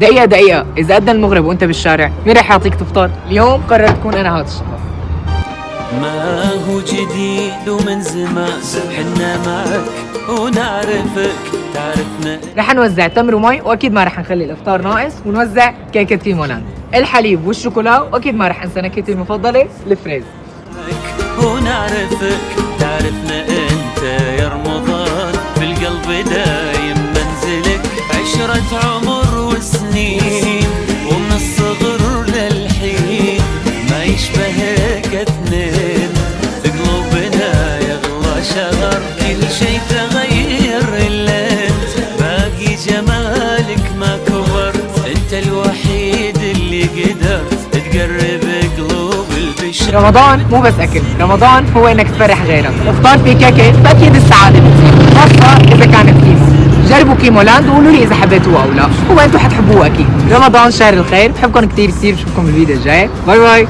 دقيقة دقيقة، إذا أذن المغرب وأنت بالشارع مين رح يعطيك تفطر؟ اليوم قررت أكون أنا هذا الشخص. ما هو جديد ومن زمان حنا معك ونعرفك تعرفنا. رح نوزع تمر ومي، واكيد ما رح نخلي الافطار ناقص، ونوزع كيكه تيمولاند، الحليب والشوكولا، واكيد ما رح انسى نكهتي المفضله الفريز. ونعرفك تعرفنا انت يا رمضان، في القلب دايم منزلك، عشرة عمر وسنين ومن الصغر للحين ما يشبهك اثنين، في قلوبنا يغلى شهر كل شي تغير الا انت، باقي جمالك ما كبرت، انت الوحيد اللي قدرت تقرب قلوب البشر. رمضان مو بس اكل، رمضان هو انك تفرح غيرك. الافطار فيه كيكه فاكيد السعاده بتصير، خاصه اذا كانت كيمو. جربوا كيمولاند وقولوا لي اذا حبيتوه او لا، هو انتم حتحبوه اكيد. رمضان شهر الخير، بحبكم كثير كثير، بشوفكم بالفيديو الجاي، باي باي.